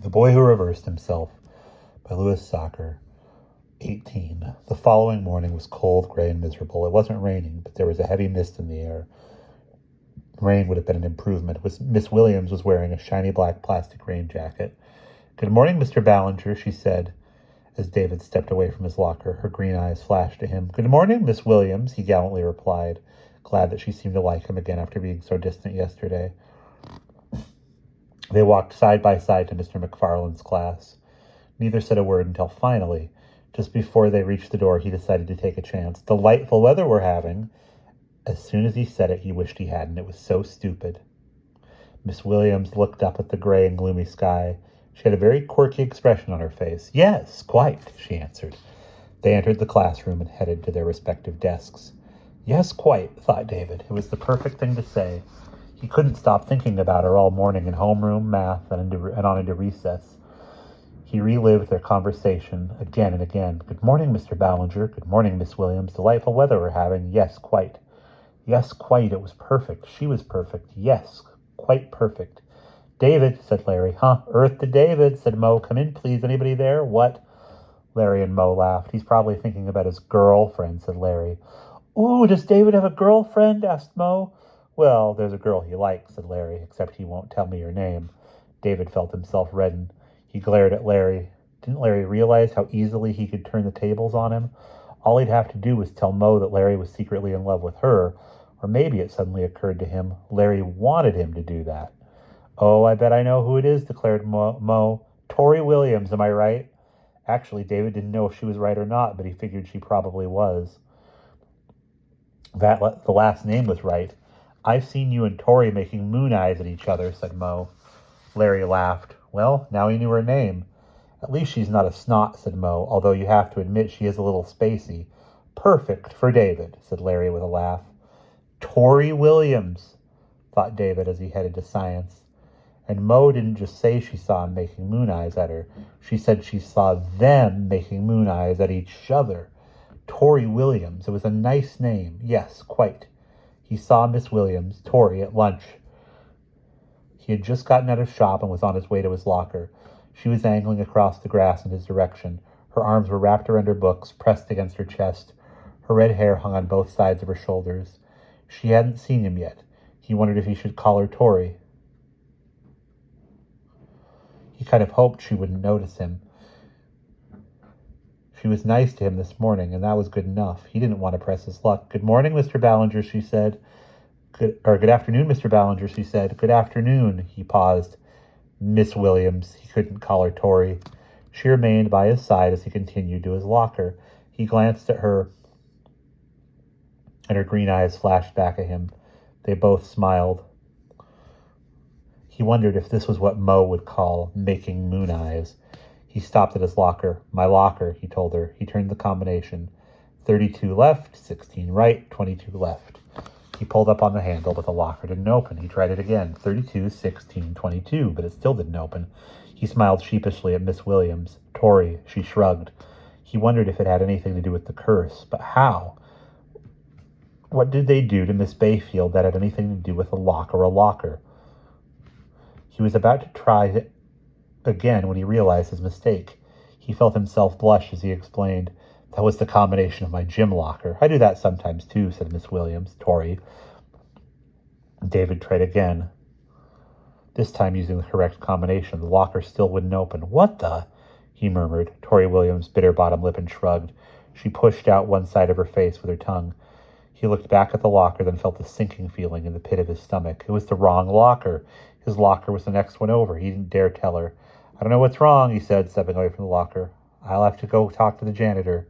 The Boy Who Reversed Himself by Louis Sachar, 18. The following morning was cold, gray, and miserable. It wasn't raining, but there was a heavy mist in the air. Rain would have been an improvement. Miss Williams was wearing a shiny black plastic rain jacket. "Good morning, Mr. Ballinger," she said, as David stepped away from his locker. Her green eyes flashed to him. "Good morning, Miss Williams," he gallantly replied, glad that she seemed to like him again after being so distant yesterday. They walked side by side to Mr. McFarland's class. Neither said a word until finally, just before they reached the door, he decided to take a chance. "Delightful weather we're having." As soon as he said it, he wished he hadn't. It was so stupid. Miss Williams looked up at the gray and gloomy sky. She had a very quirky expression on her face. "Yes, quite," she answered. They entered the classroom and headed to their respective desks. Yes, quite, thought David. It was the perfect thing to say. He couldn't stop thinking about her all morning in homeroom, math, and on into recess. He relived their conversation again and again. "Good morning, Mr. Ballinger. Good morning, Miss Williams. Delightful weather we're having. Yes, quite. Yes, quite. It was perfect. She was perfect. Yes, quite perfect." "David," said Larry. "Huh, Earth to David," said Mo. "Come in, please. Anybody there?" "What?" Larry and Mo laughed. "He's probably thinking about his girlfriend," said Larry. "Ooh, does David have a girlfriend?" asked Mo. "Well, there's a girl he likes," said Larry, "except he won't tell me her name." David felt himself redden. He glared at Larry. Didn't Larry realize how easily he could turn the tables on him? All he'd have to do was tell Mo that Larry was secretly in love with her, or maybe it suddenly occurred to him Larry wanted him to do that. "Oh, I bet I know who it is," declared Mo. "Tori Williams, am I right?" Actually, David didn't know if she was right or not, but he figured she probably was. The last name was right. "I've seen you and Tori making moon eyes at each other," said Mo. Larry laughed. Well, now he knew her name. "At least she's not a snot," said Mo, "although you have to admit she is a little spacey." "Perfect for David," said Larry with a laugh. "Tori Williams," thought David as he headed to science. And Mo didn't just say she saw him making moon eyes at her. She said she saw them making moon eyes at each other. Tori Williams. It was a nice name. Yes, quite. He saw Miss Williams, Tori, at lunch. He had just gotten out of shop and was on his way to his locker. She was angling across the grass in his direction. Her arms were wrapped around her books, pressed against her chest. Her red hair hung on both sides of her shoulders. She hadn't seen him yet. He wondered if he should call her Tori. He kind of hoped she wouldn't notice him. She was nice to him this morning, and that was good enough. He didn't want to press his luck. "Good morning, Mr. Ballinger," she said. Good afternoon, Mr. Ballinger," she said. "Good afternoon." He paused. Miss Williams. He couldn't call her Tori. She remained by his side as he continued to his locker. He glanced at her, and her green eyes flashed back at him. They both smiled. He wondered if this was what Mo would call making moon eyes. He stopped at his locker. "My locker," he told her. He turned the combination. 32 left, 16 right, 22 left. He pulled up on the handle, but the locker didn't open. He tried it again. 32, 16, 22, but it still didn't open. He smiled sheepishly at Miss Williams. "Tori," she shrugged. He wondered if it had anything to do with the curse, but how? What did they do to Miss Bayfield that had anything to do with a lock or a locker? He was about to try it again when he realized his mistake. He felt himself blush as he explained, "That was the combination of my gym locker. I do that sometimes too," said Miss Williams. "Tori." David tried again, this time using the correct combination. The locker still wouldn't open. "What the?" he murmured. Tori Williams bit her bottom lip and shrugged. She pushed out one side of her face with her tongue. He looked back at the locker, then felt a sinking feeling in the pit of his stomach. It was the wrong locker. His locker was the next one over. He didn't dare tell her. "I don't know what's wrong," he said, stepping away from the locker. "I'll have to go talk to the janitor."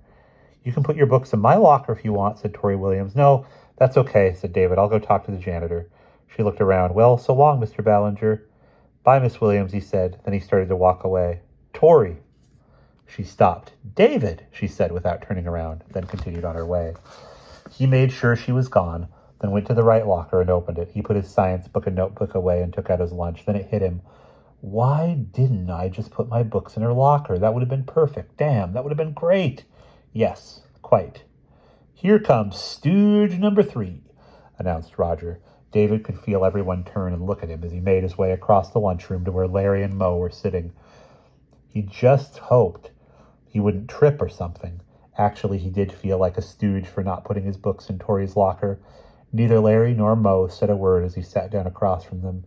"You can put your books in my locker if you want," said Tori Williams. "No, that's okay," said David. "I'll go talk to the janitor." She looked around. "Well, so long, Mr. Ballinger." "Bye, Miss Williams," he said. Then he started to walk away. "Tori." She stopped. "David," she said without turning around, then continued on her way. He made sure she was gone, then went to the right locker and opened it. He put his science book and notebook away and took out his lunch. Then it hit him. Why didn't I just put my books in her locker? That would have been perfect. Damn, that would have been great. Yes, quite. "Here comes stooge number 3, announced Roger. David could feel everyone turn and look at him as he made his way across the lunchroom to where Larry and Mo were sitting. He just hoped he wouldn't trip or something. Actually, he did feel like a stooge for not putting his books in Tori's locker. Neither Larry nor Mo said a word as he sat down across from them.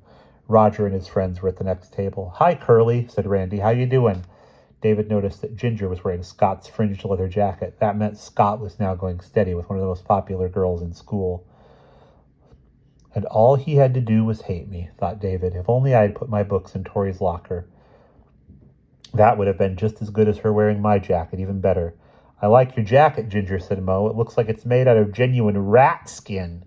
Roger and his friends were at the next table. "Hi, Curly," said Randy. "How you doing?" David noticed that Ginger was wearing Scott's fringed leather jacket. That meant Scott was now going steady with one of the most popular girls in school. And all he had to do was hate me, thought David. If only I had put my books in Tori's locker. That would have been just as good as her wearing my jacket, even better. "I like your jacket," Ginger said, Mo. "It looks like it's made out of genuine rat skin."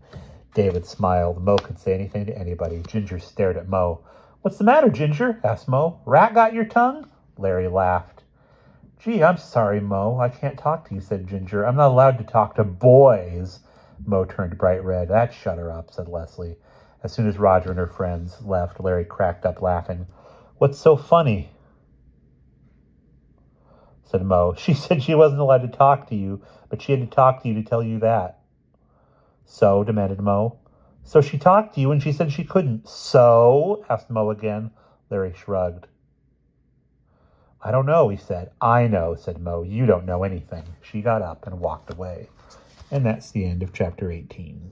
David smiled. Mo could say anything to anybody. Ginger stared at Mo. "What's the matter, Ginger?" asked Mo. "Rat got your tongue?" Larry laughed. "Gee, I'm sorry, Mo. I can't talk to you," said Ginger. "I'm not allowed to talk to boys." Mo turned bright red. "That shut her up," said Leslie. As soon as Roger and her friends left, Larry cracked up laughing. "What's so funny?" said Mo. "She said she wasn't allowed to talk to you, but she had to talk to you to tell you that." "So?" demanded Mo. "So she talked to you and she said she couldn't." "So?" asked Mo again. Larry shrugged. "I don't know," he said. "I know," said Mo. "You don't know anything." She got up and walked away. And that's the end of chapter 18.